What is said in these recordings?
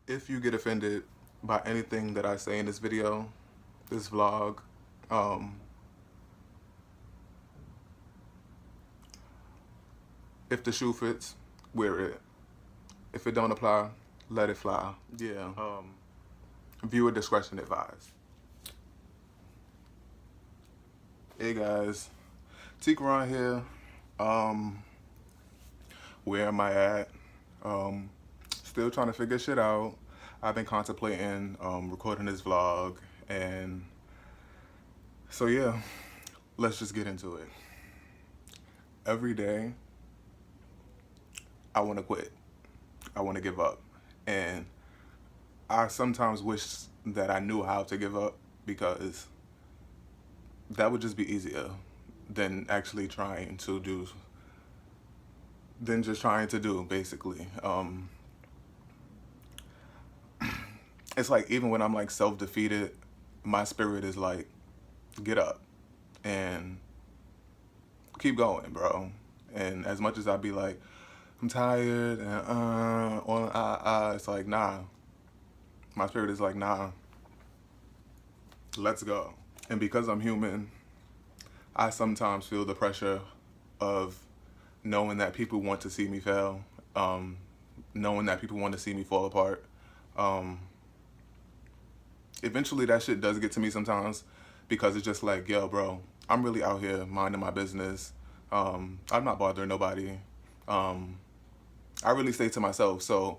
If you get offended by anything that I say in this video, this vlog, um, if the shoe fits, wear it. If it don't apply, let it fly. Yeah. Viewer discretion advised. Hey guys, Tequran here. Where am I at? Still trying to figure shit out. I've been contemplating recording this vlog, and so yeah, let's just get into it. Every day, I want to quit. I want to give up, and I sometimes wish that I knew how to give up, because that would just be easier than actually trying to do, basically. It's like, even when I'm like self-defeated, my spirit is like, get up and keep going, bro. And as much as I'd be like, I'm tired and it's like, nah. My spirit is like, nah, let's go. And because I'm human, I sometimes feel the pressure of knowing that people want to see me fail, knowing that people want to see me fall apart. Eventually that shit does get to me sometimes, because it's just like, yo, bro, I'm really out here minding my business. I'm not bothering nobody. I really stay to myself. So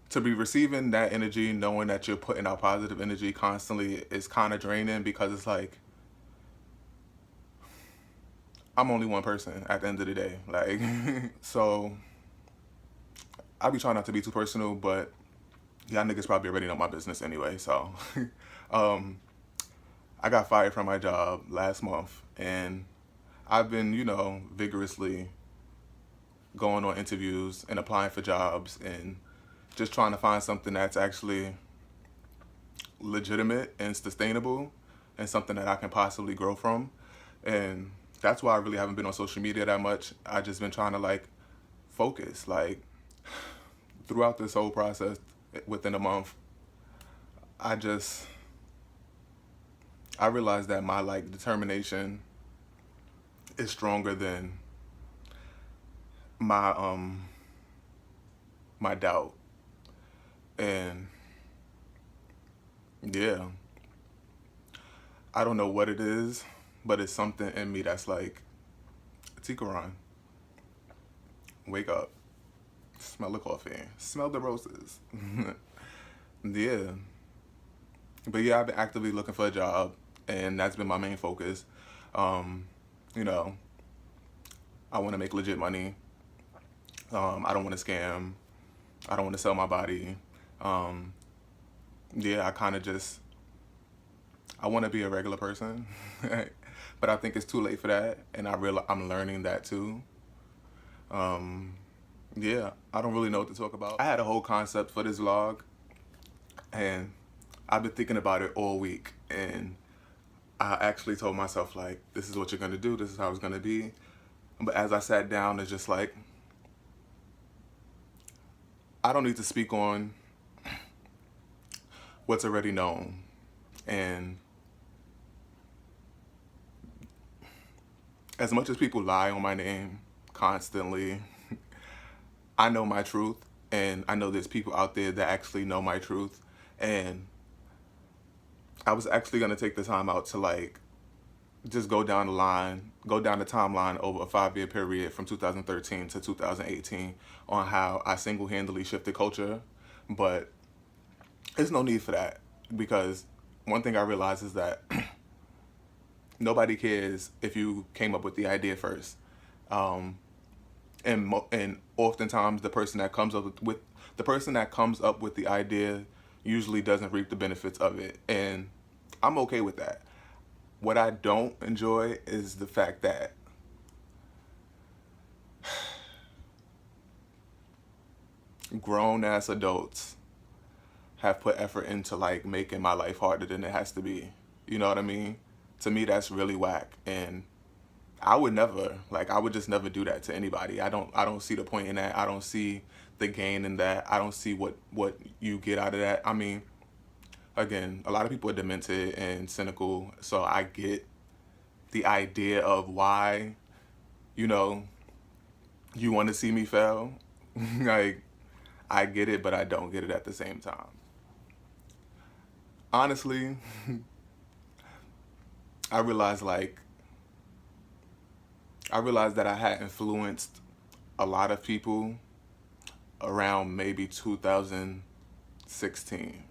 to be receiving that energy, knowing that you're putting out positive energy constantly, is kind of draining, because it's like, I'm only one person at the end of the day. Like, so I be trying not to be too personal, but y'all niggas probably already know my business anyway. So I got fired from my job last month, and I've been, vigorously going on interviews and applying for jobs and just trying to find something that's actually legitimate and sustainable, and something that I can possibly grow from. And that's why I really haven't been on social media that much. I just been trying to like focus. Like, throughout this whole process, within a month, I realized that my like determination is stronger than my my doubt. And yeah, I don't know what it is, but it's something in me that's like, Tequran, wake up, smell the coffee, smell the roses. Yeah. But yeah, I've been actively looking for a job, and that's been my main focus. You know, I want to make legit money. I don't want to scam. I don't want to sell my body. Yeah, I want to be a regular person. But I think it's too late for that, and I'm learning that too. Yeah, I don't really know what to talk about. I had a whole concept for this vlog, and I've been thinking about it all week, and I actually told myself, like, this is what you're gonna do, this is how it's gonna be. But as I sat down, it's just like, I don't need to speak on what's already known. And as much as people lie on my name constantly, I know my truth, and I know there's people out there that actually know my truth. And I was actually gonna take the time out to like just go down the timeline over a 5-year period from 2013 to 2018 on how I single-handedly shifted culture. But there's no need for that, because one thing I realized is that nobody cares if you came up with the idea first. And oftentimes the person that comes up with the idea usually doesn't reap the benefits of it, and I'm okay with that. What I don't enjoy is the fact that grown-ass adults have put effort into like making my life harder than it has to be. You know what I mean? To me, that's really whack, and I would just never do that to anybody. I don't see the point in that. I don't see the gain in that. I don't see what you get out of that. I mean, again, a lot of people are demented and cynical, so I get the idea of why, you know, you want to see me fail. Like, I get it, but I don't get it at the same time. Honestly, I realized like I realized that I had influenced a lot of people around maybe 2016.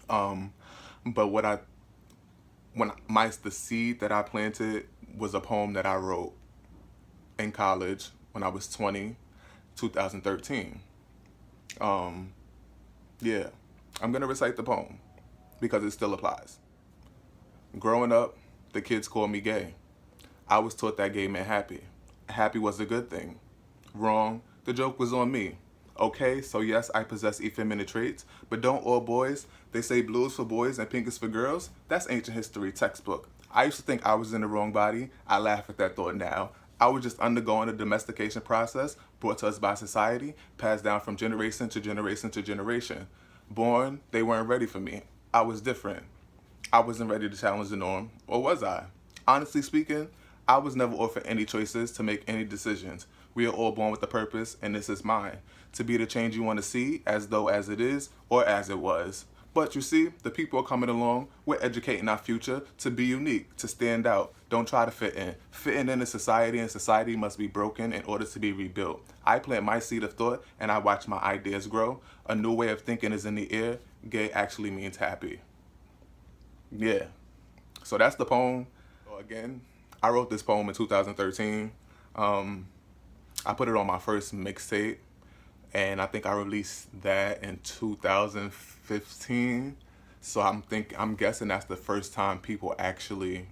But the seed that I planted was a poem that I wrote in college when I was 20, 2013. Yeah, I'm gonna recite the poem because it still applies. Growing up, the kids called me gay. I was taught that gay meant happy. Happy was a good thing. Wrong, the joke was on me. Okay, so yes, I possess effeminate traits, but don't all boys? They say blue is for boys and pink is for girls? That's ancient history textbook. I used to think I was in the wrong body. I laugh at that thought now. I was just undergoing a domestication process brought to us by society, passed down from generation to generation to generation. Born, they weren't ready for me. I was different. I wasn't ready to challenge the norm, or was I? Honestly speaking, I was never offered any choices to make any decisions. We are all born with a purpose, and this is mine. To be the change you want to see, as though as it is, or as it was. But you see, the people are coming along. We're educating our future to be unique, to stand out. Don't try to fit in. Fitting in a society, and society must be broken in order to be rebuilt. I plant my seed of thought, and I watch my ideas grow. A new way of thinking is in the air. Gay actually means happy. Yeah. So that's the poem. So again, I wrote this poem in 2013. I put it on my first mixtape, and I think I released that in 2015. So I'm guessing that's the first time people actually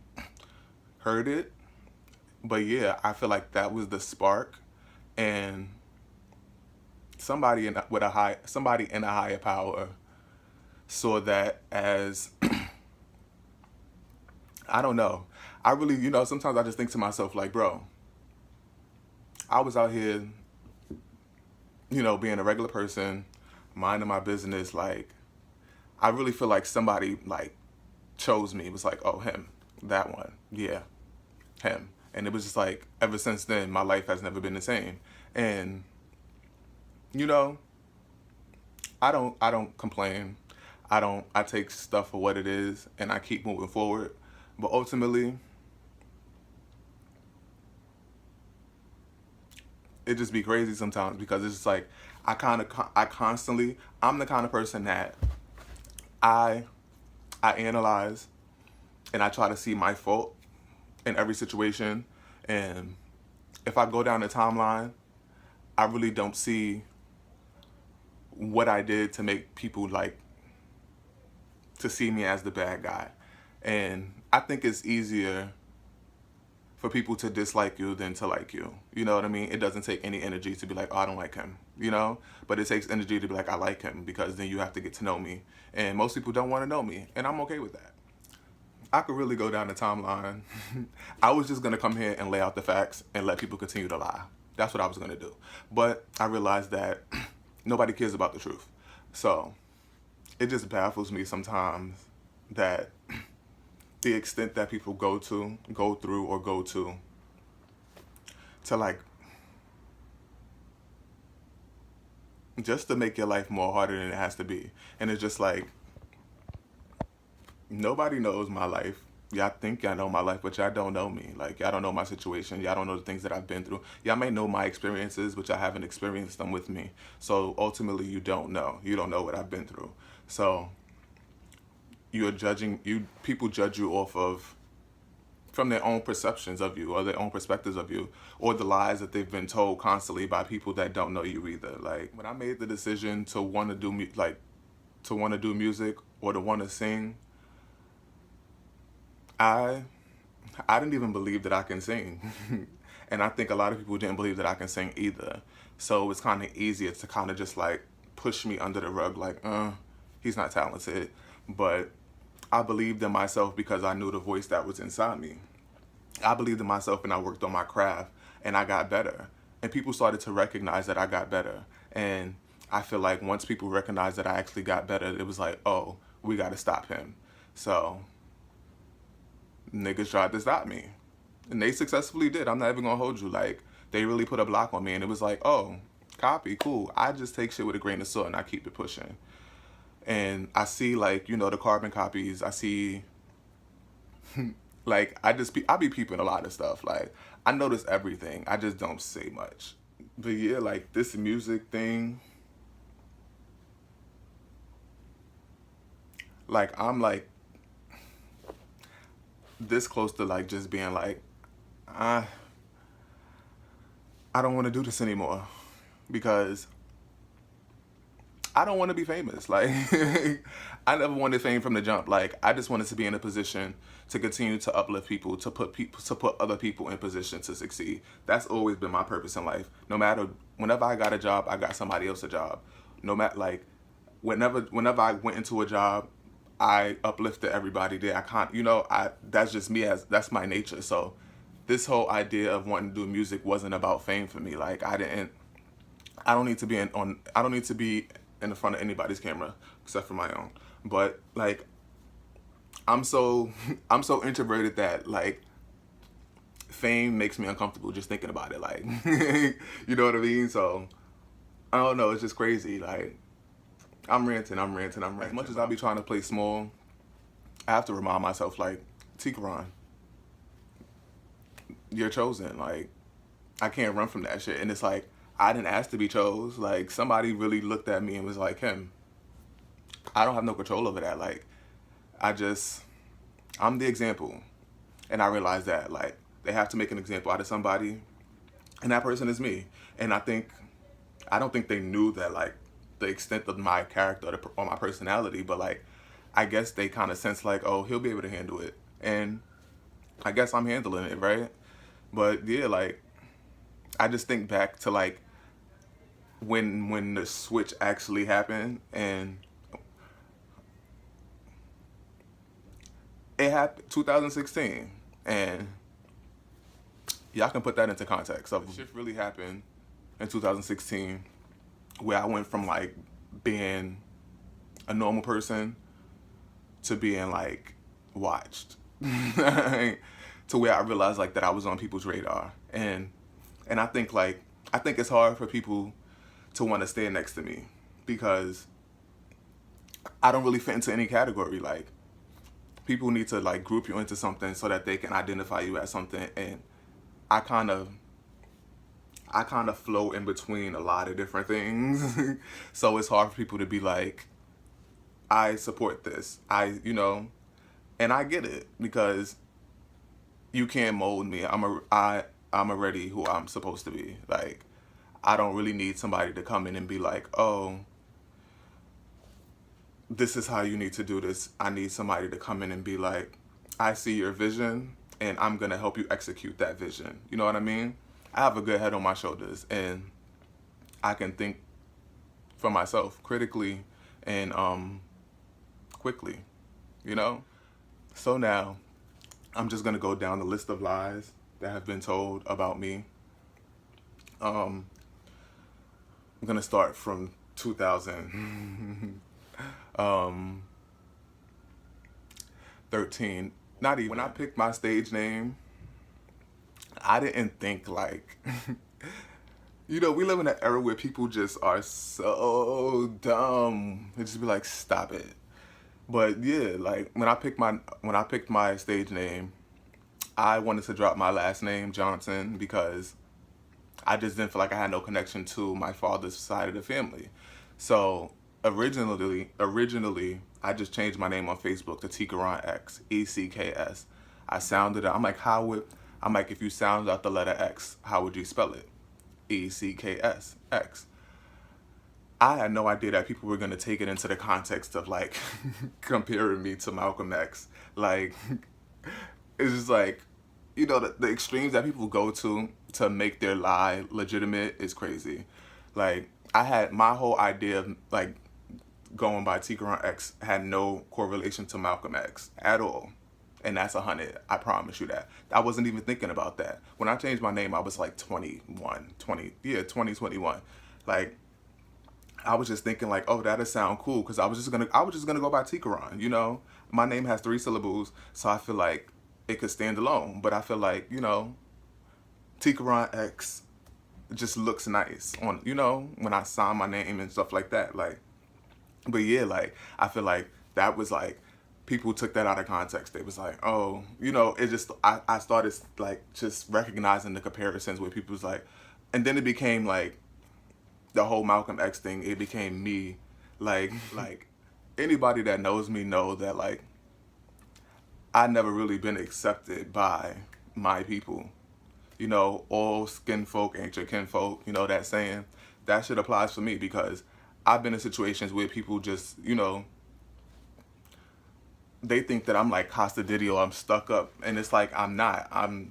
heard it. But yeah, I feel like that was the spark, and somebody in a higher power saw that as I don't know. I really, sometimes I just think to myself like, bro, I was out here, being a regular person, minding my business. Like, I really feel like somebody like chose me. It was like, oh, him, that one, yeah, him. And it was just like, ever since then, my life has never been the same. And, I don't complain. I take stuff for what it is, and I keep moving forward. But ultimately, it just be crazy sometimes because it's just like, I'm the kind of person that I analyze and I try to see my fault in every situation. And if I go down the timeline, I really don't see what I did to make people to see me as the bad guy. And I think it's easier for people to dislike you than to like you. You know what I mean? It doesn't take any energy to be like, oh, I don't like him, But it takes energy to be like, I like him, because then you have to get to know me. And most people don't want to know me, and I'm okay with that. I could really go down the timeline. I was just going to come here and lay out the facts and let people continue to lie. That's what I was going to do. But I realized that nobody cares about the truth. So it just baffles me sometimes that the extent that people go to just to make your life more harder than it has to be. And it's just like, nobody knows my life. Y'all think y'all know my life, but y'all don't know me. Like, y'all don't know my situation. Y'all don't know the things that I've been through. Y'all may know my experiences, but y'all haven't experienced them with me. So ultimately, you don't know. You don't know what I've been through. So people judge you from their own perceptions of you, or their own perspectives of you, or the lies that they've been told constantly by people that don't know you either. Like, when I made the decision to want to do music or to want to sing, I didn't even believe that I can sing. And I think a lot of people didn't believe that I can sing either. So it was kind of easier to kind of just like push me under the rug, like, he's not talented. But I believed in myself because I knew the voice that was inside me. I believed in myself, and I worked on my craft, and I got better. And people started to recognize that I got better. And I feel like once people recognized that I actually got better, it was like, oh, we got to stop him. So niggas tried to stop me. And they successfully did. I'm not even gonna hold you. Like, they really put a block on me, and it was like, oh, copy, cool. I just take shit with a grain of salt and I keep it pushing. And I see, like, you know, the carbon copies. I see, like, I be peeping a lot of stuff. Like, I notice everything. I just don't say much. But yeah, like, this music thing, like, I'm like this close to like just being like, I I don't want to do this anymore because I don't want to be famous. Like, I never wanted fame from the jump. Like, I just wanted to be in a position to continue to uplift people, to put other people in position to succeed. That's always been my purpose in life. No matter, whenever I got a job, I got somebody else a job. No matter, like, whenever I went into a job, I uplifted everybody there. I can't, you know, that's just me, as that's my nature. So this whole idea of wanting to do music wasn't about fame for me. Like, I don't need to be I don't need to be in the front of anybody's camera except for my own. But like, I'm so I'm so introverted that like fame makes me uncomfortable just thinking about it. Like, you know what I mean? So I don't know. It's just crazy. Like, I'm ranting. As much as I be trying to play small, I have to remind myself, like, Tequran, you're chosen. Like, I can't run from that shit. And it's like, I didn't ask to be chose. Like, somebody really looked at me and was like, him, I don't have no control over that. Like, I'm the example. And I realized that, like, they have to make an example out of somebody, and that person is me. And I don't think they knew that, like, the extent of my character or my personality, but like, I guess they kind of sense like, oh, he'll be able to handle it. And I guess I'm handling it, right? But yeah, like, I just think back to like when the switch actually happened, and it happened 2016, and y'all can put that into context. So shit really happened in 2016, where I went from like being a normal person to being like watched, to where I realized like that I was on people's radar. And I think it's hard for people to want to stand next to me because I don't really fit into any category. Like, people need to like group you into something so that they can identify you as something. And I kind of flow in between a lot of different things. So it's hard for people to be like, I support this. And I get it, because you can't mold me. I'm already who I'm supposed to be. Like, I don't really need somebody to come in and be like, oh, this is how you need to do this. I need somebody to come in and be like, I see your vision and I'm gonna help you execute that vision. You know what I mean? I have a good head on my shoulders, and I can think for myself critically and quickly, you know? So now I'm just gonna go down the list of lies that have been told about me. I'm gonna start from 2013. Not even when I picked my stage name, I didn't think like, you know, we live in an era where people just are so dumb. They just be like, stop it. But yeah, like when I picked my stage name, I wanted to drop my last name, Johnson, because I just didn't feel like I had no connection to my father's side of the family. So originally, I just changed my name on Facebook to Tequran X, ECKS. I'm like, if you sound out the letter X, how would you spell it? ECKS, X. I had no idea that people were going to take it into the context of like comparing me to Malcolm X. Like, it's just like, you know, the extremes that people go to make their lie legitimate is crazy. Like, I had my whole idea of like going by Tequran X had no correlation to Malcolm X at all. And that's 100. I promise you that. I wasn't even thinking about that. When I changed my name, I was like 21. Like, I was just thinking like, oh, that'd sound cool, because I was just gonna go by Tequran. You know, my name has 3 syllables, so I feel like it could stand alone. But I feel like, you know, Tequran X just looks nice on, you know, when I sign my name and stuff like that. Like, but yeah, like I feel like that was like people took that out of context. They was like, oh, you know, it just I started like just recognizing the comparisons where people was like, and then it became like the whole Malcolm X thing. It became me, like anybody that knows me know that like I never really been accepted by my people. You know, all skin folk ain't your kinfolk. You know that saying. That shit applies for me because I've been in situations where people just, you know, they think that I'm like Costa Diddy or I'm stuck up, and it's like I'm not. I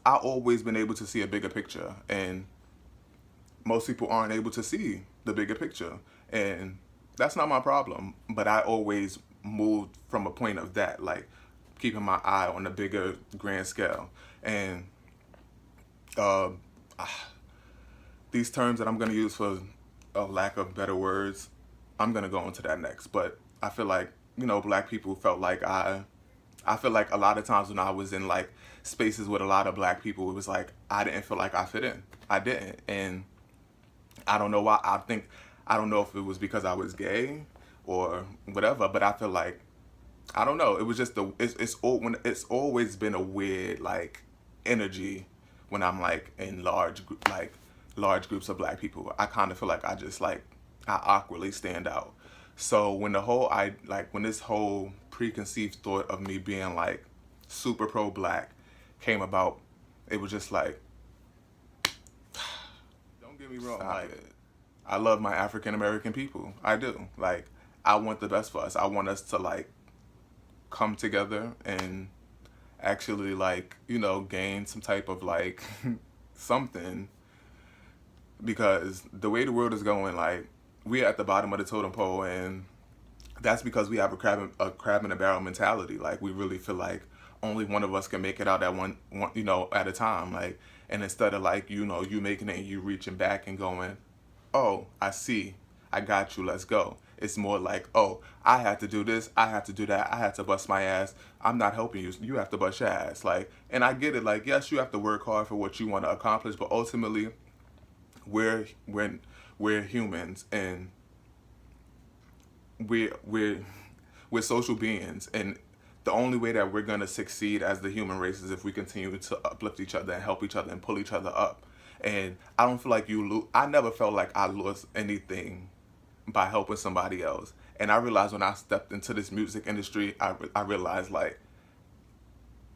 always been able to see a bigger picture, and most people aren't able to see the bigger picture, and that's not my problem. But I always moved from a point of that, like keeping my eye on the bigger grand scale, and uh, these terms that I'm gonna use for a lack of better words, I'm gonna go into that next. But I feel like, you know, black people felt like I feel like a lot of times when I was in like spaces with a lot of black people, it was like I didn't feel like I fit in. I didn't, and I don't know why. I don't know if it was because I was gay or whatever, but I feel like I don't know. It was just it's always been a weird like energy when I'm like in large groups of black people. I kind of feel like I just like I awkwardly stand out. So when when this whole preconceived thought of me being like super pro black came about, it was just like, don't get me wrong, like I love my African American people. I do. Like I want the best for us. I want us to like come together and actually like, you know, gain some type of like something, because the way the world is going, like we're at the bottom of the totem pole, and that's because we have a crab in a barrel mentality. Like we really feel like only one of us can make it out at one you know, at a time. Like, and instead of like, you know, you making it and you reaching back and going, oh, I see, I got you, let's go. It's more like, oh, I had to do this, I had to do that, I had to bust my ass. I'm not helping you. You have to bust your ass. Like, and I get it. Like, yes, you have to work hard for what you want to accomplish, but ultimately, we're we're we're humans, and we're we're social beings, and the only way that we're gonna succeed as the human race is if we continue to uplift each other and help each other and pull each other up. And I don't feel like I never felt like I lost anything by helping somebody else. And I realized when I stepped into this music industry, I realized like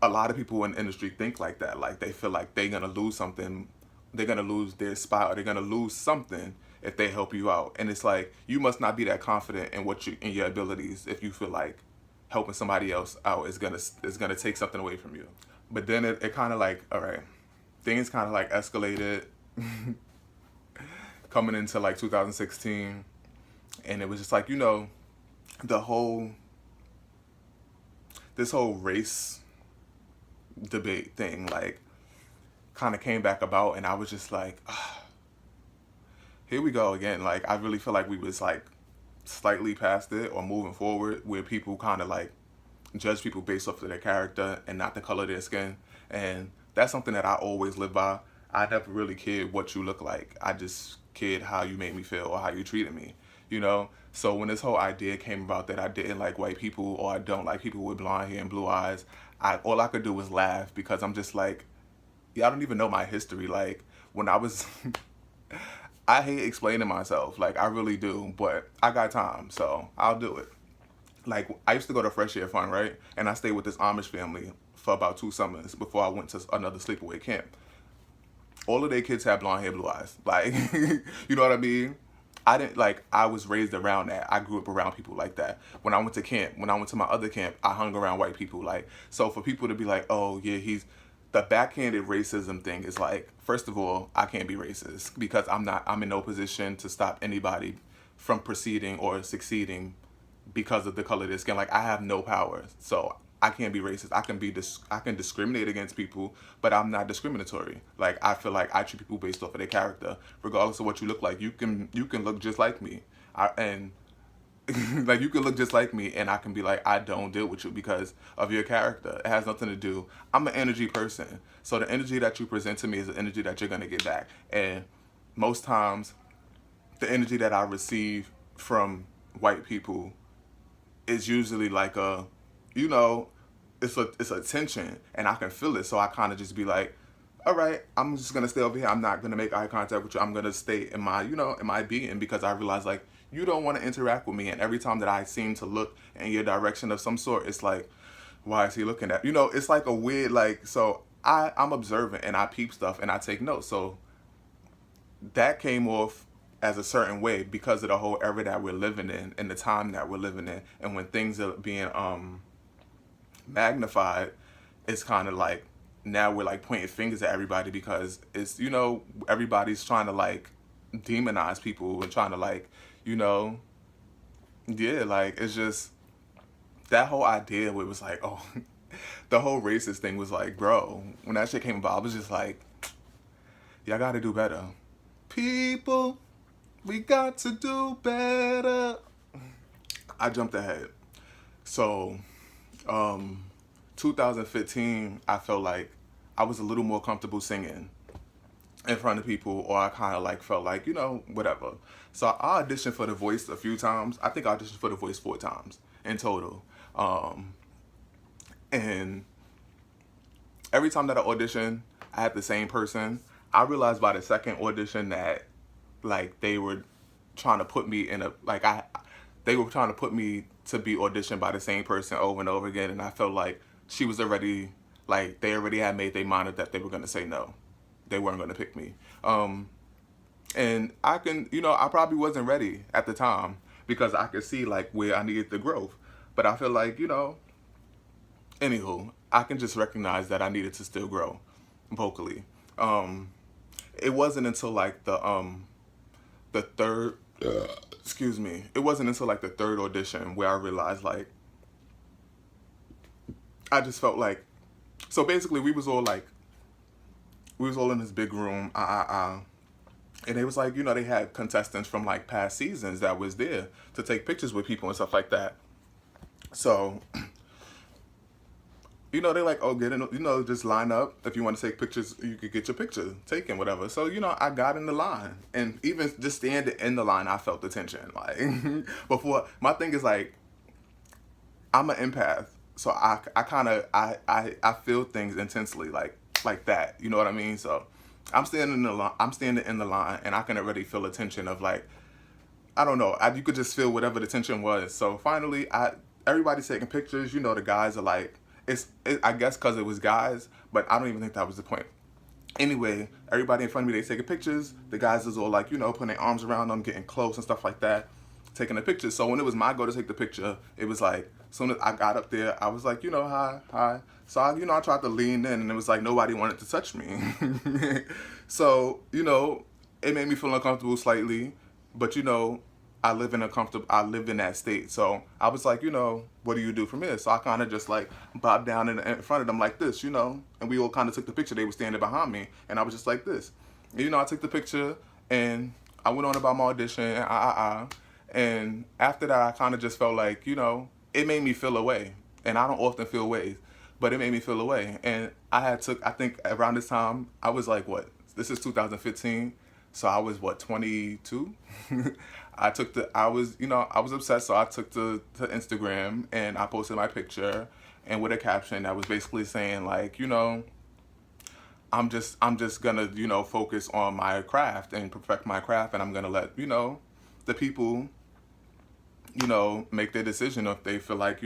a lot of people in the industry think like that. Like they feel like they're gonna lose something, they're gonna lose their spot, or they're gonna lose something if they help you out. And it's like you must not be that confident in in your abilities if you feel like helping somebody else out is gonna take something away from you. But then it kind of like, all right, things kind of like escalated coming into like 2016, and it was just like, you know, the whole this whole race debate thing like kind of came back about, and I was just like, here we go again. Like I really feel like we was like slightly past it or moving forward, where people kind of like judge people based off of their character and not the color of their skin. And that's something that I always live by. I never really cared what you look like. I just cared how you made me feel or how you treated me, you know? So when this whole idea came about that I didn't like white people or I don't like people with blonde hair and blue eyes, all I could do was laugh, because I'm just like, y'all don't even know my history. Like when I was I hate explaining myself, like I really do, but I got time, so I'll do it. Like I used to go to Fresh Air Fun, right? And I stayed with this Amish family for about 2 summers before I went to another sleepaway camp. All of their kids had blonde hair, blue eyes. Like, you know what I mean? I was raised around that. I grew up around people like that. When I went to camp, when I went to my other camp, I hung around white people. Like, so for people to be like, oh yeah, the backhanded racism thing is like, first of all, I can't be racist because I'm in no position to stop anybody from proceeding or succeeding because of the color of their skin. Like I have no power. So I can't be racist. I can discriminate against people, but I'm not discriminatory. Like, I feel like I treat people based off of their character, regardless of what you look like. You can look just like me, and like, you can look just like me, and I can be like, I don't deal with you because of your character. It has nothing to do. I'm an energy person, so the energy that you present to me is the energy that you're gonna get back. And most times, the energy that I receive from white people is usually like a, you know, it's a tension, and I can feel it. So I kind of just be like, all right, I'm just gonna stay over here. I'm not gonna make eye contact with you. I'm gonna stay in my, in my being, because I realize like you don't want to interact with me. And every time that I seem to look in your direction of some sort, it's like, why is he looking at? It's like a weird like. So I'm observant, and I peep stuff, and I take notes. So that came off as a certain way because of the whole era that we're living in and the time that we're living in. And when things are being magnified, it's kind of like now we're like pointing fingers at everybody, because it's, everybody's trying to like demonize people and trying to like, yeah, like, it's just that whole idea where it was like, oh, the whole racist thing was like, bro, when that shit came about, I was just like, y'all gotta do better. People, we got to do better. I jumped ahead. So, 2015, I felt like I was a little more comfortable singing in front of people, or I kind of like felt like, whatever. So I auditioned for The Voice a few times. I think I auditioned for The Voice 4 times in total. And every time that I auditioned, I had the same person. I realized by the second audition that like they were trying to put me in they were trying to put me to be auditioned by the same person over and over again, and I felt like she was already, like, they already had made their mind up that they were going to say no. They weren't going to pick me. And I I probably wasn't ready at the time, because I could see like where I needed the growth. But I feel like, anywho, I can just recognize that I needed to still grow vocally. It wasn't until like the third, excuse me, it wasn't until like the third audition where I realized like, I just felt like, so basically we was all in this big room, and they was like, they had contestants from like past seasons that was there to take pictures with people and stuff like that. So, they're like, oh, get in, just line up. If you want to take pictures, you could get your picture taken, whatever. So, I got in the line. And even just standing in the line, I felt the tension. Like, before, my thing is like, I'm an empath. So I kind of, I feel things intensely, like that. You know what I mean? So I'm standing in the line, and I can already feel the tension of like, I don't know. You could just feel whatever the tension was. So finally, everybody's taking pictures. The guys are like, I guess because it was guys, but I don't even think that was the point. Anyway, everybody in front of me, they taking pictures. The guys is all like, putting their arms around them, getting close and stuff like that, taking the picture. So when it was my go to take the picture, it was like, as soon as I got up there, I was like, hi. So I tried to lean in, and it was like nobody wanted to touch me. So, it made me feel uncomfortable slightly, but I live in that state. So I was like, what do you do from here? So I kind of just like bobbed down in front of them like this, and we all kind of took the picture. They were standing behind me, and I was just like this. And, I took the picture, and I went on about my audition, and after that, I kind of just felt like, it made me feel away. And I don't often feel ways, but it made me feel away. And I think around this time, I was like, this is 2015. So I was 22? I was obsessed. So I took to Instagram, and I posted my picture, and with a caption that was basically saying like, I'm just gonna, focus on my craft and perfect my craft. And I'm gonna let, the people, make their decision if they feel like,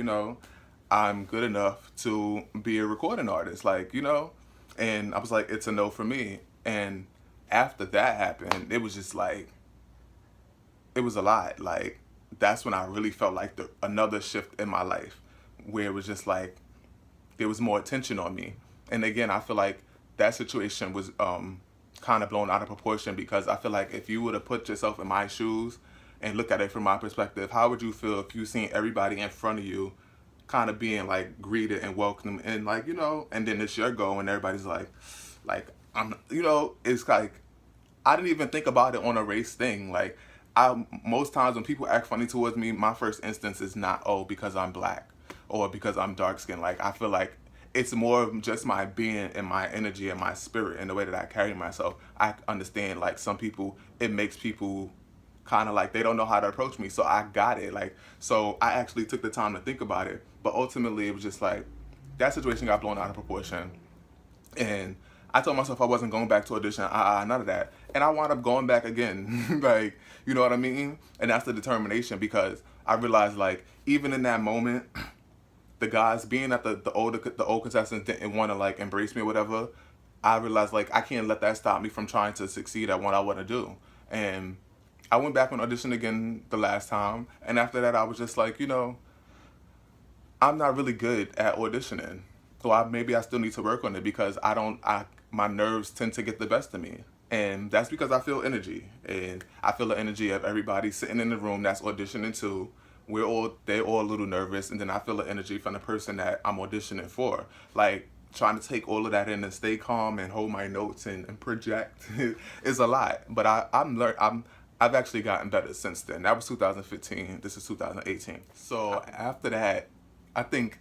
I'm good enough to be a recording artist, like, and I was like, it's a no for me. And after that happened, it was just like, it was a lot. Like, that's when I really felt like another shift in my life, where it was just like, there was more attention on me. And again, I feel like that situation was kind of blown out of proportion, because I feel like if you were to put yourself in my shoes and look at it from my perspective, how would you feel if you seen everybody in front of you kind of being like greeted and welcomed, and like, and then it's your go, and everybody's like I'm, it's like I didn't even think about it on a race thing. Like, I most times when people act funny towards me, my first instance is not, oh, because I'm black or because I'm dark skinned. Like, I feel like it's more of just my being and my energy and my spirit and the way that I carry myself. I understand, like, some people, it makes people kind of like they don't know how to approach me. So I got it. Like, so I actually took the time to think about it. But ultimately, it was just like that situation got blown out of proportion. And I told myself I wasn't going back to audition, none of that. And I wound up going back again. Like, you know what I mean? And that's the determination, because I realized, like, even in that moment, the guys, being that the old contestants didn't want to like embrace me or whatever, I realized, like, I can't let that stop me from trying to succeed at what I want to do. And I went back on audition again the last time, and after that I was just like, I'm not really good at auditioning. So maybe I still need to work on it, because my nerves tend to get the best of me. And that's because I feel energy. And I feel the energy of everybody sitting in the room that's auditioning too. They're all a little nervous, and then I feel the energy from the person that I'm auditioning for. Like, trying to take all of that in and stay calm and hold my notes and project is a lot. But I've actually gotten better since then. That was 2015. This is 2018. So after that, I think,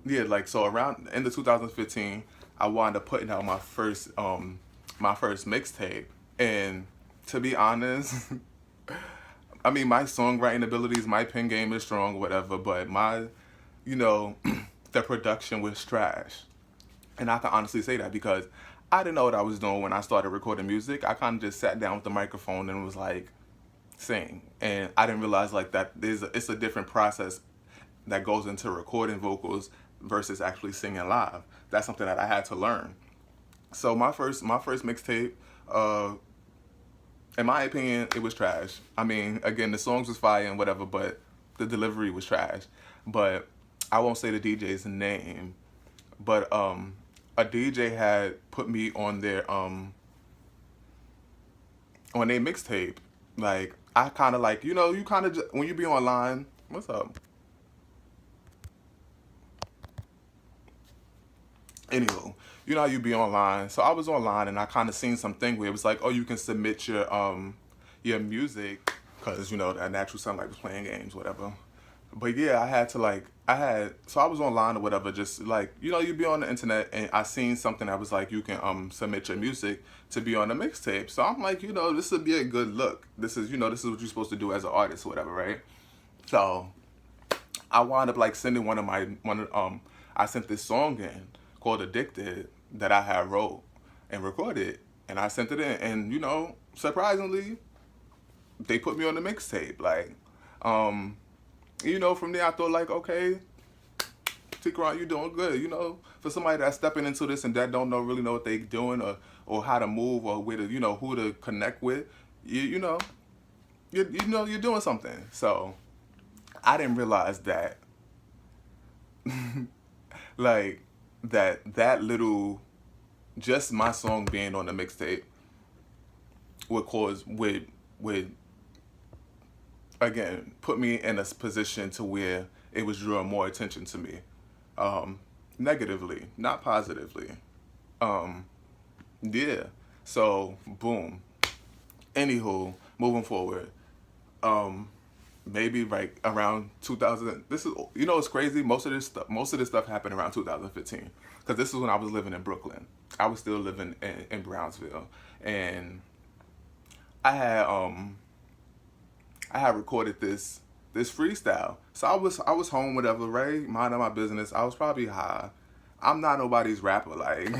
like, so around the end of 2015, I wound up putting out my first mixtape. And to be honest, I mean, my songwriting abilities, my pen game is strong, whatever, but my, the production was trash. And I can honestly say that because I didn't know what I was doing when I started recording music. I kind of just sat down with the microphone and was like, sing. And I didn't realize, like, that it's a different process that goes into recording vocals versus actually singing live. That's something that I had to learn. So my first mixtape, in my opinion, it was trash. I mean, again, the songs was fire and whatever, but the delivery was trash. But I won't say the DJ's name, but a DJ had put me on their mixtape. Like, I kind of like, you kind of, when you be online, what's up? Anywho, you know how you be online. So I was online, and I kind of seen something where it was like, oh, you can submit your music, because, that natural sunlight was playing games, whatever. But yeah, so I was online or whatever, just like, you be on the internet, and I seen something that was like, you can submit your music to be on the mixtape. So I'm like, this would be a good look. This is what you're supposed to do as an artist or whatever, right? So I wound up like sending I sent this song in called Addicted that I had wrote and recorded, and I sent it in, and surprisingly, they put me on the mixtape. Like, from there I thought, like, okay, Tequran, you doing good. For somebody that's stepping into this and that don't really know what they doing, or how to move, or where to, who to connect with, you're doing something. So I didn't realize that like that little, just my song being on the mixtape would again put me in a position to where it was drawing more attention to me, negatively, not positively. Yeah. So boom. Anywho, moving forward, maybe like around 2000. This is, it's crazy. Most of this stuff happened around 2015, because this is when I was living in Brooklyn. I was still living in Brownsville, and I had recorded this freestyle. So I was home, whatever, right, minding my business. I was probably high. I'm not nobody's rapper. Like,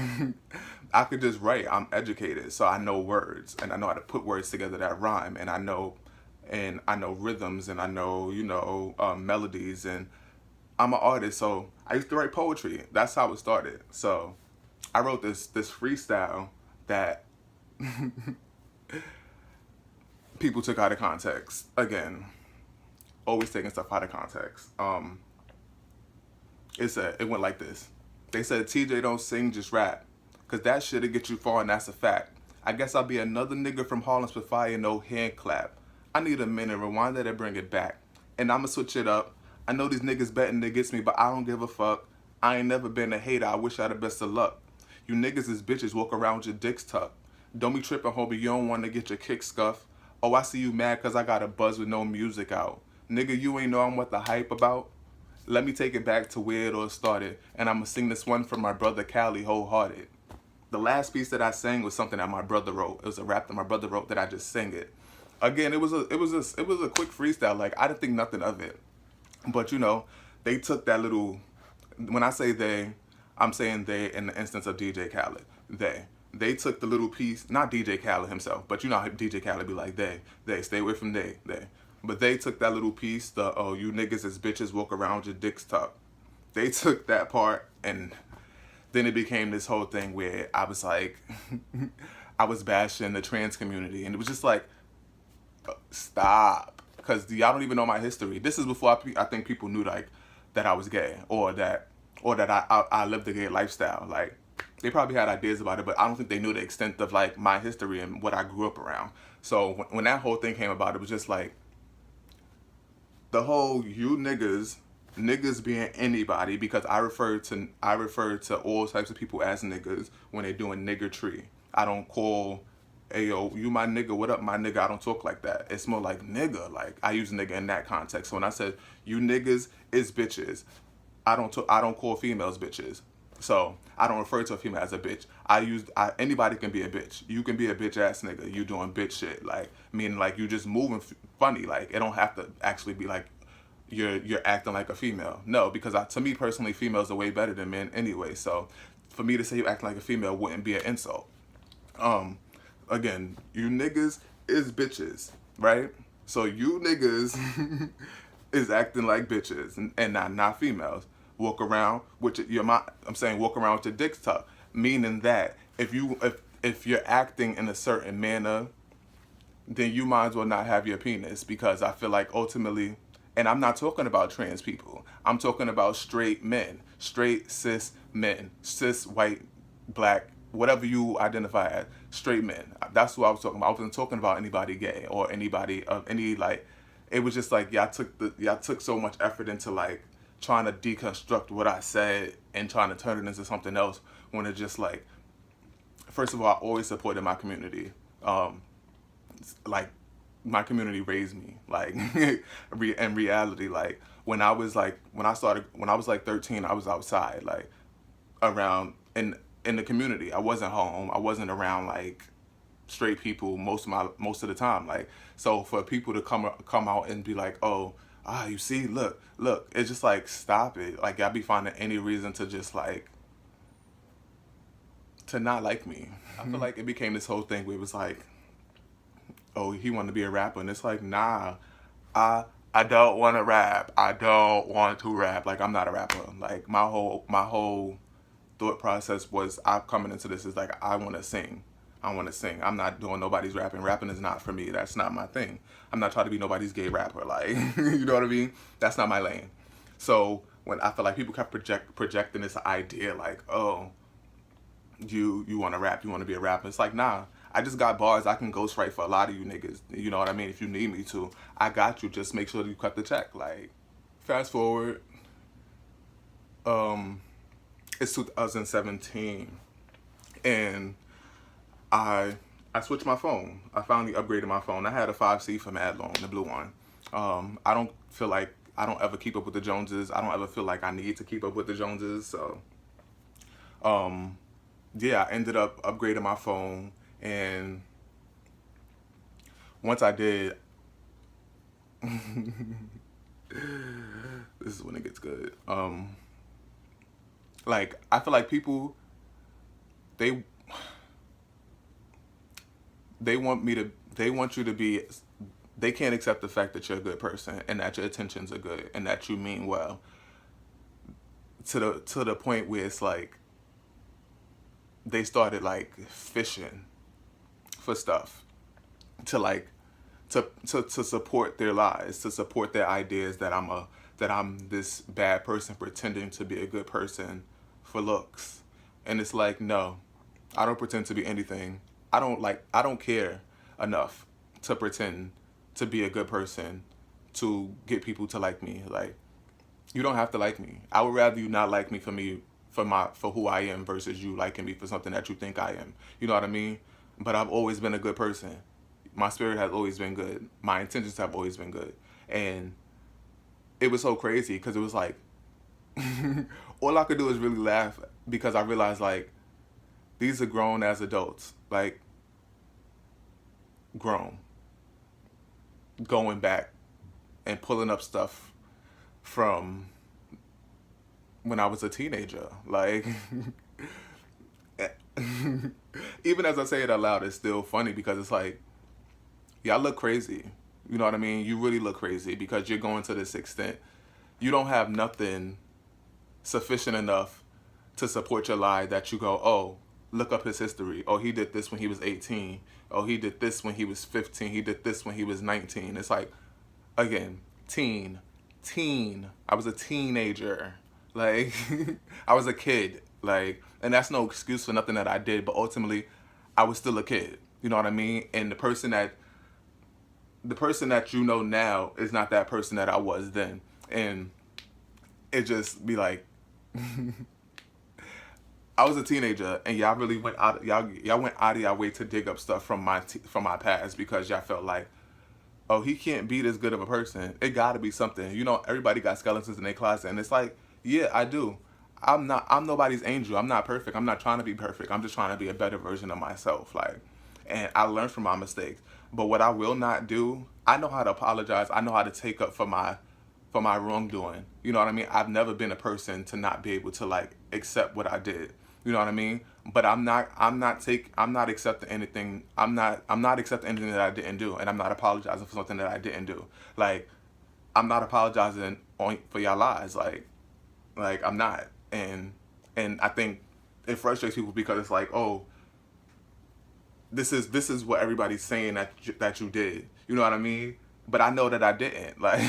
I could just write. I'm educated, so I know words, and I know how to put words together that rhyme, and I know rhythms, and I know melodies, and I'm an artist, so I used to write poetry. That's how it started. So I wrote this freestyle that people took out of context. Again, always taking stuff out of context. It went like this. They said, TJ don't sing, just rap, cause that shit'll get you far, and that's a fact. I guess I'll be another nigga from Harlem with fire, no hand clap. I need a minute, rewind that and bring it back. And I'ma switch it up. I know these niggas betting against me, but I don't give a fuck. I ain't never been a hater. I wish I the best of luck. You niggas is bitches, walk around with your dicks tucked. Don't be tripping, homie, you don't want to get your kick scuffed. Oh, I see you mad cause I got a buzz with no music out. Nigga, you ain't know I'm what the hype about. Let me take it back to where it all started. And I'ma sing this one from my brother Cali, Wholehearted. The last piece that I sang was something that my brother wrote. It was a rap that my brother wrote that I just sang it. Again, it was a quick freestyle. Like, I didn't think nothing of it. But you know, they took that little, when I say they, I'm saying they in the instance of DJ Khaled. They took the little piece, not DJ Khaled himself, but you know how DJ Khaled be like, they, stay away from they. But they took that little piece, the, oh, you niggas as bitches walk around with your dicks tucked. They took that part, and then it became this whole thing where I was like, I was bashing the trans community, and it was just like, stop, because y'all don't even know my history. This is before I think people knew like that I was gay, or that I lived a gay lifestyle. Like, they probably had ideas about it, but I don't think they knew the extent of like my history and what I grew up around. So when that whole thing came about, it was just like the whole you niggas being anybody, because I refer to all types of people as niggas when they're doing niggertree. I don't call, hey yo, you my nigga, what up my nigga? I don't talk like that. It's more like nigga. Like, I use nigga in that context. So when I said you niggas is bitches, I don't call females bitches. So I don't refer to a female as a bitch. Anybody can be a bitch. You can be a bitch ass nigga. You doing bitch shit. Like, meaning like you just moving funny. Like, it don't have to actually be like you're acting like a female. No, because to me personally, females are way better than men anyway. So for me to say you acting like a female wouldn't be an insult. Again, you niggas is bitches, right? So you niggas is acting like bitches and not females. Walk around with walk around with your dicks tucked, meaning that if you're acting in a certain manner, then you might as well not have your penis, because I feel like ultimately, and I'm not talking about trans people, I'm talking about straight men, straight cis men, cis white, black, whatever you identify as, straight men. That's what I was talking about. I wasn't talking about anybody gay or anybody of any like. It was just like y'all took so much effort into like trying to deconstruct what I said and trying to turn it into something else, when it's just like, first of all, I always supported my community. Like, my community raised me. Like, in reality, like when I was like 13, I was outside, like around in the community. I wasn't home. I wasn't around like straight people most of the time. Like, so for people to come out and be like, oh, you see, look, it's just like, stop it. Like, y'all be finding any reason to just like to not like me. I feel like it became this whole thing where it was like, oh, he wanted to be a rapper, and it's like, nah, I don't want to rap. I don't want to rap. Like, I'm not a rapper. Like, my whole thought process was, I'm coming into this is like, I want to sing. I'm not doing nobody's rapping. Rapping is not for me. That's not my thing. I'm not trying to be nobody's gay rapper. Like, you know what I mean? That's not my lane. So when I feel like people kept projecting this idea like, oh, you want to rap, you want to be a rapper. It's like, nah, I just got bars. I can ghostwrite for a lot of you niggas. You know what I mean? If you need me to, I got you. Just make sure that you cut the check. Like, fast forward, it's 2017, and I switched my phone. I finally upgraded my phone. I had a 5C from Adlon, the blue one. I don't feel like I don't ever keep up with the Joneses. I don't ever feel like I need to keep up with the Joneses. So, yeah, I ended up upgrading my phone, and once I did, this is when it gets good. Like, I feel like people, they want you to be, they can't accept the fact that you're a good person and that your intentions are good and that you mean well, to the point where it's like they started like fishing for stuff to like to support their lies, to support their ideas that I'm this bad person pretending to be a good person for looks. And it's like, no, I don't pretend to be anything. I don't care enough to pretend to be a good person to get people to like me. Like, You don't have to like me. I would rather you not like me for for who I am versus you liking me for something that you think I am. You know what I mean? But I've always been a good person. My spirit has always been good. My intentions have always been good. And it was so crazy because it was like all I could do is really laugh because I realized like these are grown as adults, like grown, going back and pulling up stuff from when I was a teenager. Like, even as I say it out loud, it's still funny because it's like, y'all look crazy. You know what I mean? You really look crazy because you're going to this extent. You don't have nothing sufficient enough to support your lie that you go, oh, look up his history. Oh, he did this when he was 18. Oh, he did this when he was 15. He did this when he was 19. It's like, again, teen. I was a teenager. Like, I was a kid. Like, and that's no excuse for nothing that I did, but ultimately, I was still a kid. You know what I mean? And the person that you know now is not that person that I was then. And it just be like, I was a teenager, and y'all really went out. Y'all went out of y'all way to dig up stuff from my past because y'all felt like, oh, he can't be this good of a person. It got to be something. You know, everybody got skeletons in their closet, and it's like, yeah, I do. I'm nobody's angel. I'm not perfect. I'm not trying to be perfect. I'm just trying to be a better version of myself. Like, and I learned from my mistakes. But what I will not do, I know how to apologize. I know how to take up for my wrongdoing. You know what I mean? I've never been a person to not be able to like accept what I did. You know what I mean? But I'm not accepting anything. I'm not accepting anything that I didn't do, and I'm not apologizing for something that I didn't do. Like, I'm not apologizing for y'all lies. Like I'm not. And I think it frustrates people because it's like, oh, this is what everybody's saying that you did. You know what I mean? But I know that I didn't. Like,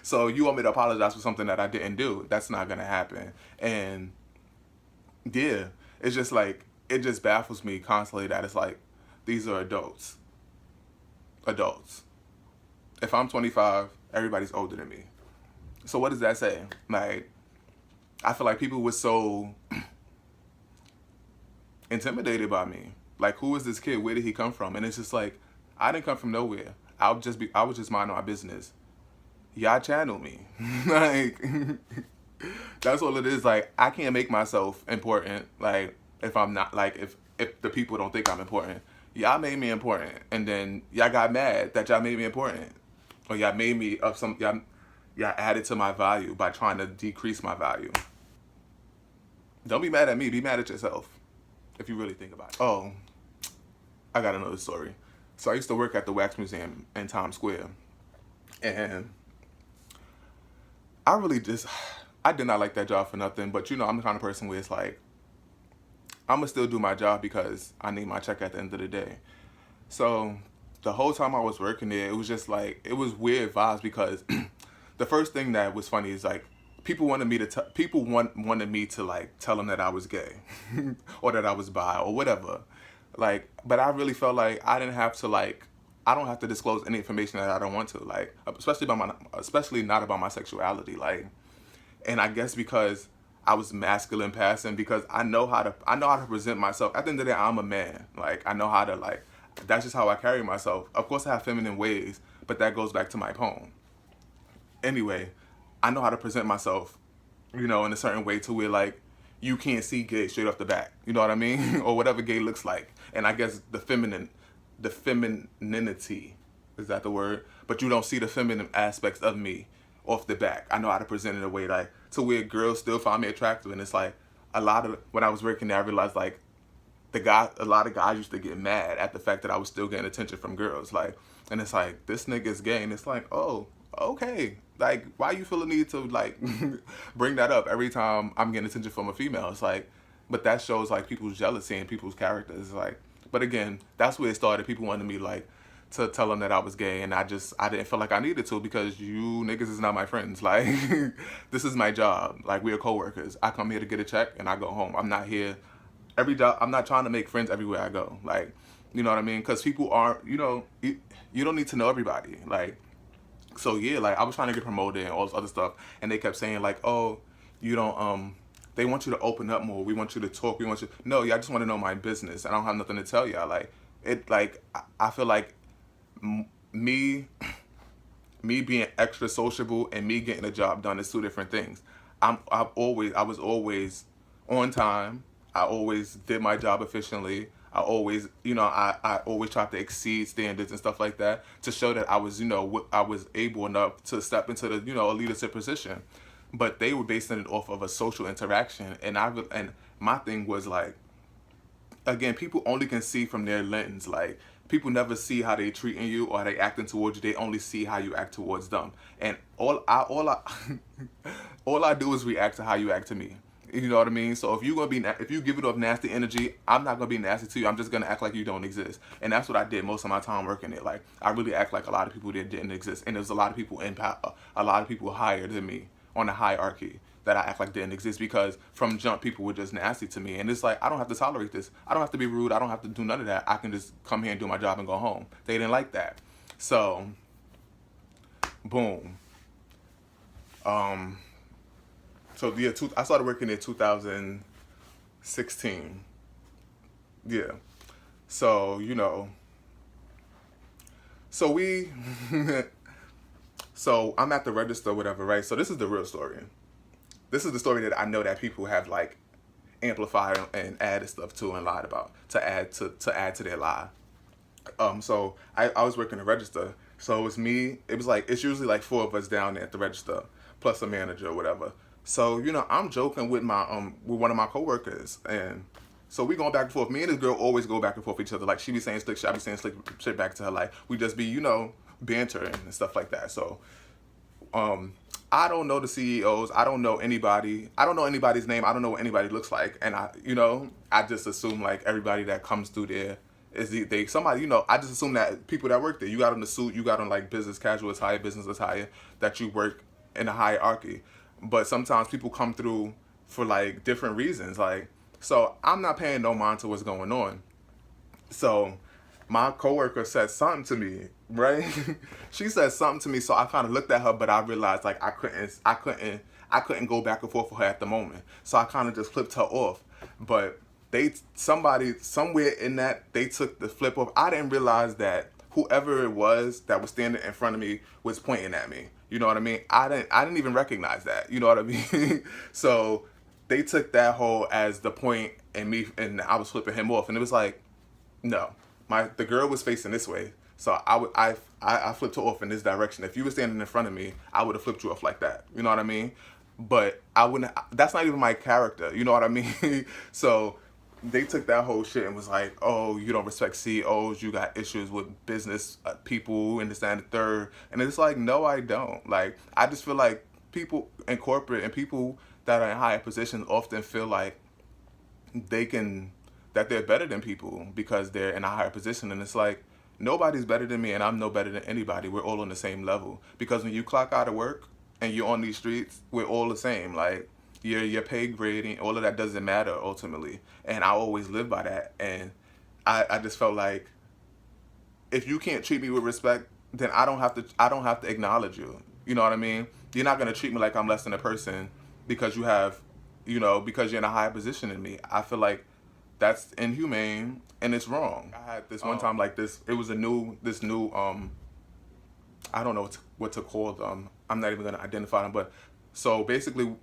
so you want me to apologize for something that I didn't do? That's not gonna happen. And yeah, it's just like, it just baffles me constantly that it's like, these are adults. If I'm 25, everybody's older than me. So what does that say? Like, I feel like people were so intimidated by me. Like, who is this kid? Where did he come from? And it's just like, I didn't come from nowhere. I was just minding my business. Y'all channel me. Like, that's all it is. Like, I can't make myself important. Like, if I'm not, like, if the people don't think I'm important. Y'all made me important. And then y'all got mad that y'all made me important. Or y'all made me y'all added to my value by trying to decrease my value. Don't be mad at me. Be mad at yourself. If you really think about it. Oh, I got another story. So I used to work at the Wax Museum in Times Square. And I did not like that job for nothing. But, you know, I'm the kind of person where it's like, I'm going to still do my job because I need my check at the end of the day. So the whole time I was working there, it was just like, it was weird vibes because the first thing that was funny is like, people wanted me to like tell them that I was gay or that I was bi or whatever. Like, but I really felt like I don't have to disclose any information that I don't want to, like, especially not about my sexuality. Like, and I guess because I was masculine passing, because I know how to present myself. At the end of the day, I'm a man. Like, I know how to, like, that's just how I carry myself. Of course I have feminine ways, but that goes back to my poem. Anyway, I know how to present myself, you know, in a certain way to where, like, you can't see gay straight off the bat. You know what I mean? Or whatever gay looks like. And I guess the femininity, is that the word? But you don't see the feminine aspects of me off the bat. I know how to present it in a way like to where girls still find me attractive. And it's like, when I was working there, I realized like a lot of guys used to get mad at the fact that I was still getting attention from girls. Like, and it's like, this nigga's gay. And it's like, oh, okay. Like, why you feel the need to like bring that up every time I'm getting attention from a female? It's like, but that shows like people's jealousy and people's characters. Like, but again, that's where it started. People wanted me like to tell them that I was gay, and I didn't feel like I needed to because you niggas is not my friends. Like, this is my job. Like, we're coworkers. I come here to get a check and I go home. I'm not here I'm not trying to make friends everywhere I go. Like, you know what I mean? Because people aren't, you know, you don't need to know everybody. Like, So yeah, like I was trying to get promoted and all this other stuff, and they kept saying like, oh, you don't they want you to open up more. We want you to talk. We want you. No, yeah, I just want to know my business. I don't have nothing to tell y'all. Like it, like I feel like me me being extra sociable and me getting a job done is two different things. I was always on time. I always did my job efficiently. I always, I always tried to exceed standards and stuff like that to show that I was, I was able enough to step into the, a leadership position. But they were basing it off of a social interaction, and my thing was like, again, people only can see from their lens. Like people never see how they treating you or how they acting towards you. They only see how you act towards them. And all I do is react to how you act to me. You know what I mean? So if you give it off nasty energy, I'm not gonna be nasty to you. I'm just gonna act like you don't exist. And that's what I did most of my time working it. Like I really act like a lot of people that didn't exist. And there's a lot of people in power, a lot of people higher than me on the hierarchy that I act like didn't exist, because from jump people were just nasty to me. And it's like, I don't have to tolerate this. I don't have to be rude. I don't have to do none of that. I can just come here and do my job and go home. They didn't like that. So, boom. So yeah, I started working in 2016. Yeah. So, so we, so I'm at the register, whatever, right? So this is the real story. This is the story that I know that people have like amplified and added stuff to and lied about to add to their lie. So I was working the register. So it was me. It was like, it's usually like four of us down there at the register, plus a manager or whatever. So I'm joking with my with one of my coworkers, and so we going back and forth. Me and this girl always go back and forth with each other. Like she be saying slick shit, I be saying slick shit back to her. Like we just be bantering and stuff like that. So I don't know the CEOs. I don't know anybody. I don't know anybody's name. I don't know what anybody looks like. And I just assume like everybody that comes through there is somebody, I just assume that people that work there, you got on the suit, you got on like business casual attire, business attire, that you work in a hierarchy. But sometimes people come through for like different reasons. Like, so I'm not paying no mind to what's going on. So my coworker said something to me, right? She said something to me, so I kind of looked at her, but I realized like I couldn't go back and forth with her at the moment. So I kind of just flipped her off. But somebody somewhere in that, they took the flip off. I didn't realize that whoever it was that was standing in front of me was pointing at me. You know what I mean? I didn't even recognize that. You know what I mean? So they took that whole as the point, and I was flipping him off, and it was like, no. The girl was facing this way, so I flipped her off in this direction. If you were standing in front of me, I would have flipped you off like that. You know what I mean? But I wouldn't. That's not even my character. You know what I mean? So they took that whole shit and was like, oh, you don't respect CEOs. You got issues with business people and this and the third. And it's like, no, I don't. Like I just feel like people in corporate and people that are in higher positions often feel like that they're better than people because they're in a higher position. And it's like, nobody's better than me, and I'm no better than anybody. We're all on the same level. Because when you clock out of work and you're on these streets, we're all the same. Like your pay grading, all of that doesn't matter ultimately. And I always live by that. And I just felt like, if you can't treat me with respect, then I don't have to acknowledge you. You know what I mean? You're not gonna treat me like I'm less than a person because because you're in a higher position than me. I feel like that's inhumane and it's wrong. I had this one time like this. It was this new I don't know what to call them. I'm not even gonna identify them. But so basically,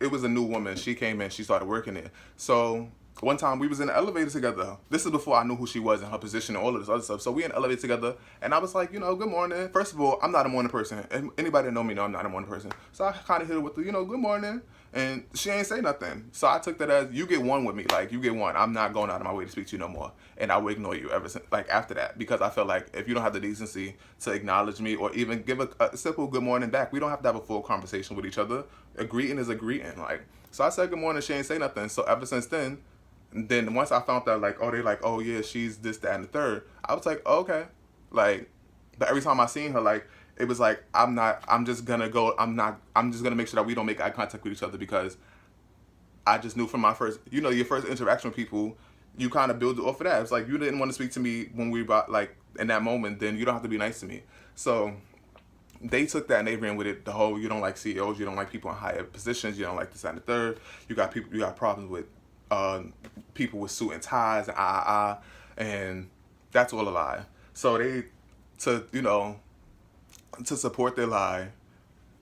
it was a new woman. She came in. She started working there. So one time we was in the elevator together. This is before I knew who she was and her position and all of this other stuff. So we in the elevator together, and I was like, good morning. First of all, I'm not a morning person. And anybody that know me know I'm not a morning person. So I kind of hit her with the, good morning. And she ain't say nothing. So I took that as, you get one with me. Like, you get one. I'm not going out of my way to speak to you no more. And I will ignore you ever since, like, after that. Because I felt like if you don't have the decency to acknowledge me or even give a simple good morning back, we don't have to have a full conversation with each other. A greeting is a greeting. Like, so I said good morning. She ain't say nothing. So ever since then once I found out, like, oh, they like, oh, yeah, she's this, that, and the third, I was like, oh, okay. Like, but every time I seen her, like, it was like, I'm just gonna make sure that we don't make eye contact with each other, because I just knew from my first, your first interaction with people, you kind of build off of that. It's like, you didn't want to speak to me when we were like in that moment, then you don't have to be nice to me. So they took that and they ran with it. The whole, you don't like CEOs, you don't like people in higher positions, you don't like this and the third. You got problems with people with suit and ties and and that's all a lie. So they, to you know, to support their lie,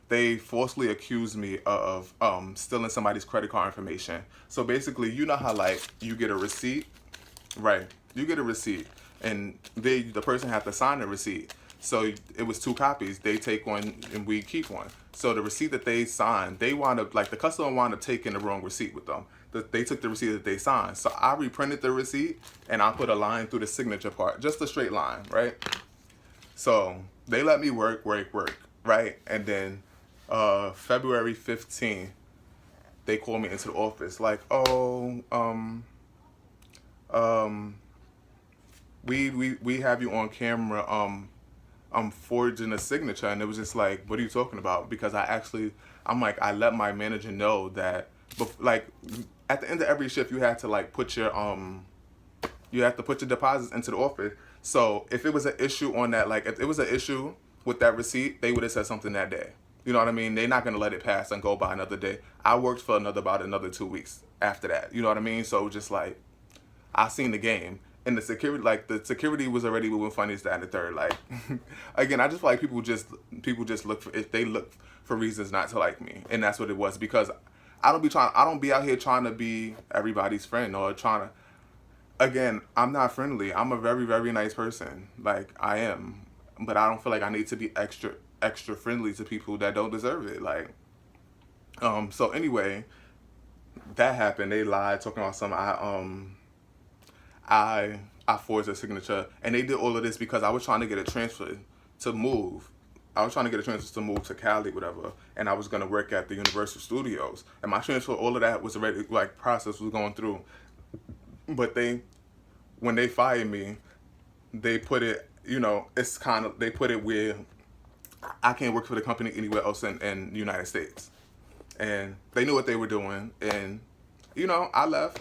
they falsely accused me of stealing somebody's credit card information. So basically, you know how like you get a receipt, right? You get a receipt, and the person had to sign the receipt. So it was two copies. They take one and we keep one. So the receipt that they signed, they wound up like the customer wound up taking the wrong receipt with them. They took the receipt that they signed. So I reprinted the receipt and I put a line through the signature part, just a straight line, right? So they let me work, right? And then February 15th, they called me into the office like, oh, we have you on camera I'm forging a signature. And it was just like, what are you talking about? Because I'm like, I let my manager know that, like, at the end of every shift, you had to like put your deposits into the office. So if it was an issue on that, like if it was an issue with that receipt, they would have said something that day. You know what I mean? They're not gonna let it pass and go by another day. I worked for about another 2 weeks after that. You know what I mean? So just like, I seen the game. And the security was already moving funnies that and the third. Like, again, I just feel like people just look for, if they look for reasons not to like me, and that's what it was. Because I don't be out here trying to be everybody's friend or trying to. Again, I'm not friendly. I'm a very, very nice person. Like I am, but I don't feel like I need to be extra friendly to people that don't deserve it. Like, so anyway, that happened. They lied, talking about something. I forged a signature, and they did all of this because I was trying to get a transfer to move. I was trying to get a transfer to move to Cali, whatever, and I was gonna work at the Universal Studios. And my transfer, all of that was already like process was going through. But when they fired me, they put it, they put it where I can't work for the company anywhere else in the United States. And they knew what they were doing, and I left.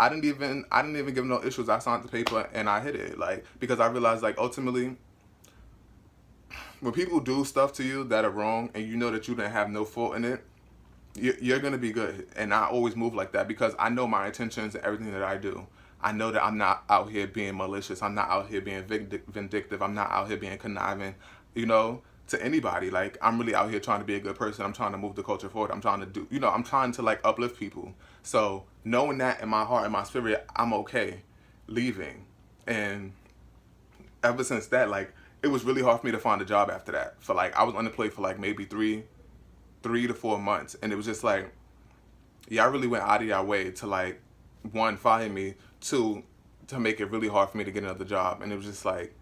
I didn't even give them no issues. I signed the paper and I hit it, like, because I realized, like, ultimately, when people do stuff to you that are wrong and you know that you didn't have no fault in it, you're gonna be good. And I always move like that because I know my intentions and everything that I do. I know that I'm not out here being malicious. I'm not out here being vindictive. I'm not out here being conniving, to anybody. Like, I'm really out here trying to be a good person. I'm trying to move the culture forward. I'm trying to do, I'm trying to like uplift people. So knowing that in my heart and my spirit, I'm okay leaving. And ever since that, like, it was really hard for me to find a job after that. For like, I was unemployed for like maybe three to 4 months. And it was just like, y'all really went out of your way to like, one, fire me, two, to make it really hard for me to get another job. And it was just like,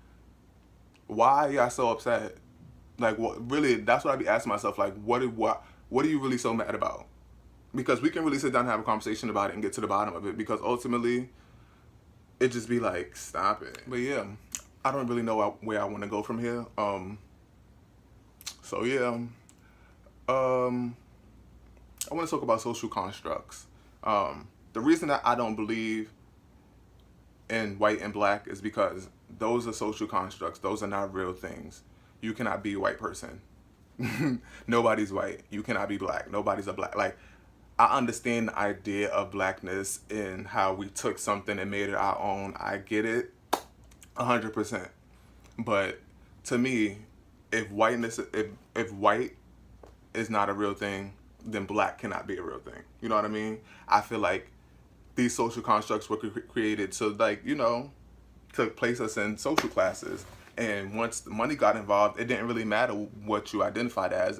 why are y'all so upset? Like, what really, that's what I be asking myself. Like, what are you really so mad about? Because we can really sit down and have a conversation about it and get to the bottom of it. Because ultimately, it just be like, stop it. But yeah, I don't really know where I want to go from here. So yeah, I want to talk about social constructs. The reason that I don't believe in white and black is because those are social constructs. Those are not real things. You cannot be a white person. Nobody's white. You cannot be black. Nobody's a black. Like, I understand the idea of blackness and how we took something and made it our own. I get it 100%. But to me, if white is not a real thing, then black cannot be a real thing. You know what I mean? I feel like these social constructs were created to, like, to place us in social classes. And once the money got involved, it didn't really matter what you identified as.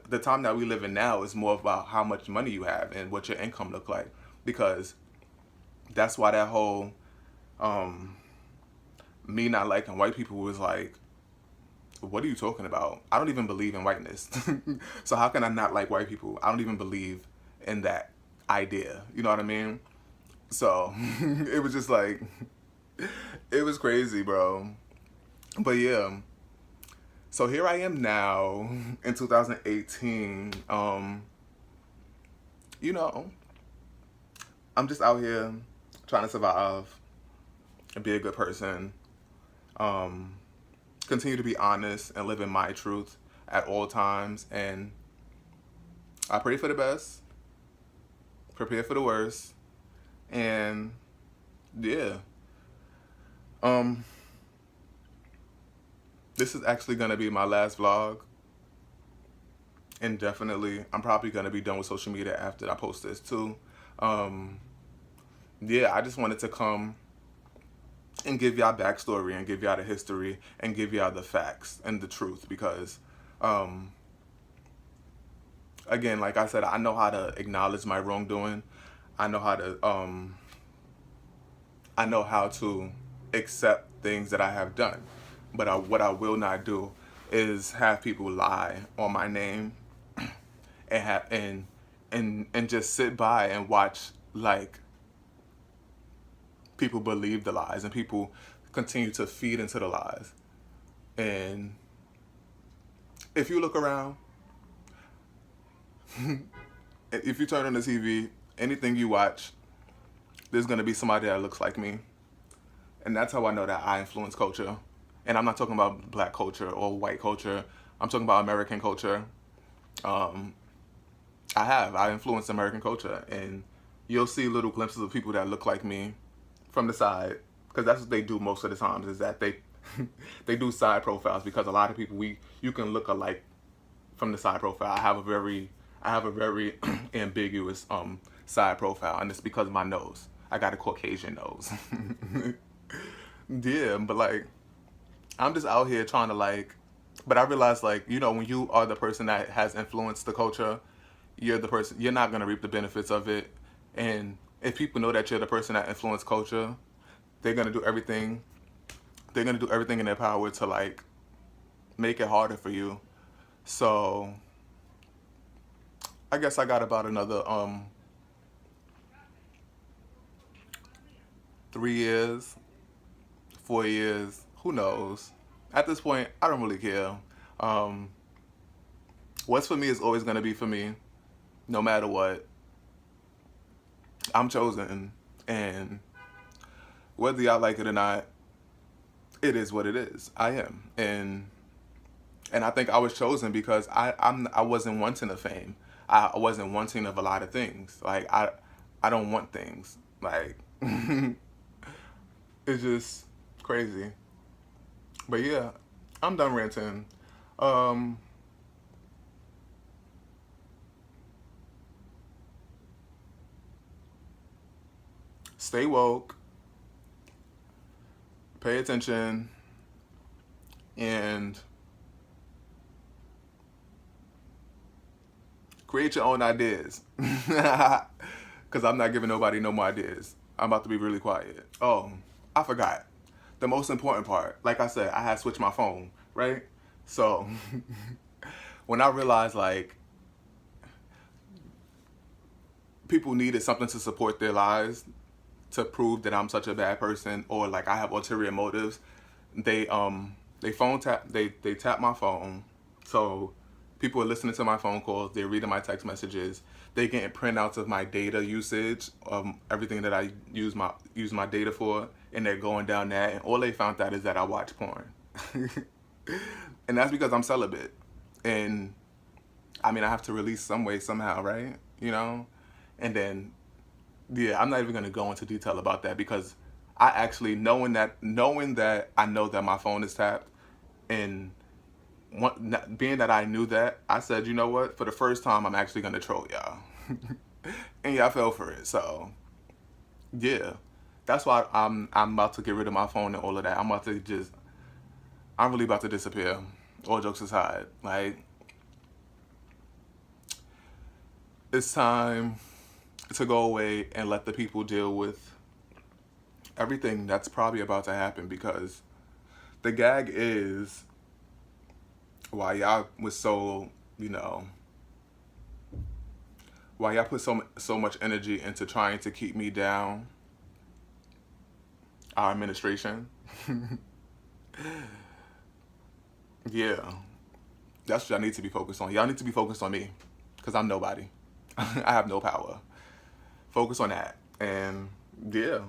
The time that we live in now is more about how much money you have and what your income look like. Because that's why that whole me not liking white people was like, what are you talking about? I don't even believe in whiteness. So how can I not like white people? I don't even believe in that idea. You know what I mean? So it was just like, it was crazy, bro. But yeah, so here I am now in 2018. I'm just out here trying to survive and be a good person. continue to be honest and live in my truth at all times. And I pray for the best, prepare for the worst, and yeah. Um, this is actually gonna be my last vlog, and definitely I'm probably gonna be done with social media after I post this too. Um, yeah, I just wanted to come and give y'all backstory and give y'all the history and give y'all the facts and the truth because, again, like I said, I know how to acknowledge my wrongdoing. I know how to accept things that I have done. But what I will not do is have people lie on my name and and just sit by and watch like people believe the lies and people continue to feed into the lies. And if you look around, if you turn on the TV, anything you watch, there's gonna be somebody that looks like me. And that's how I know that I influence culture. And I'm not talking about black culture or white culture. I'm talking about American culture. I influenced American culture, and you'll see little glimpses of people that look like me from the side, because that's what they do most of the times, is that they they do side profiles, because a lot of people, you can look alike from the side profile. I have a very ambiguous side profile, and it's because of my nose. I got a Caucasian nose. Yeah, but like, I'm just out here trying to like, but I realize like, you know, when you are the person that has influenced the culture, you're not gonna reap the benefits of it. And if people know that you're the person that influenced culture, they're gonna do everything. They're gonna do everything in their power to like make it harder for you. So I guess I got about another 3 years, 4 years, who knows? At this point, I don't really care. Um, what's for me is always gonna be for me, no matter what. I'm chosen, and whether y'all like it or not, it is what it is. I am, and I think I was chosen because I wasn't wanting of fame. I wasn't wanting of a lot of things. Like I don't want things. Like it's just crazy. But yeah, I'm done ranting. Um, Stay woke, pay attention, and create your own ideas. Because I'm not giving nobody no more ideas. I'm about to be really quiet. Oh, I forgot. The most important part. Like I said, I had switched my phone, right? So, when I realized, like, people needed something to support their lies, to prove that I'm such a bad person, or like I have ulterior motives, they tap my phone. So people are listening to my phone calls, they're reading my text messages, they getting printouts of my data usage, everything that I use my data for, and they're going down that, and all they found out is that I watch porn. And that's because I'm celibate. And I mean, I have to release some way, somehow, right? You know? And then, yeah, I'm not even gonna go into detail about that, because I actually, knowing that I know that my phone is tapped, and being that I knew that, I said, you know what? For the first time, I'm actually gonna troll y'all, and y'all fell for it. So, yeah, that's why I'm about to get rid of my phone and all of that. I'm really about to disappear. All jokes aside, like, it's time to go away and let the people deal with everything that's probably about to happen, because the gag is, why y'all was so, you know, why y'all put so much energy into trying to keep me down, our administration. Yeah, that's what y'all need to be focused on. Y'all need to be focused on me, because I'm nobody. I have no power. Focus on that. And yeah,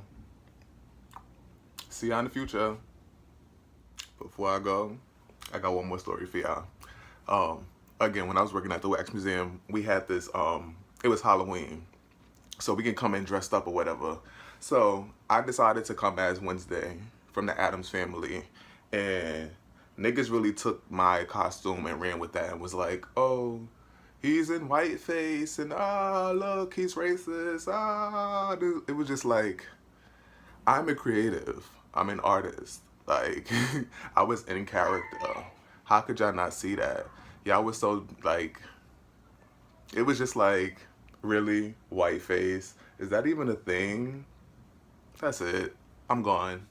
see y'all in the future. Before I go, I got one more story for y'all. Um, Again, when I was working at the Wax Museum, we had this, it was Halloween. So we can come in dressed up or whatever. So I decided to come as Wednesday from the Addams Family. And niggas really took my costume and ran with that and was like, oh, he's in whiteface and look, he's racist. It was just like, I'm a creative. I'm an artist. Like, I was in character. How could y'all not see that? Y'all was so, like, it was just like, really? Whiteface? Is that even a thing? That's it. I'm gone.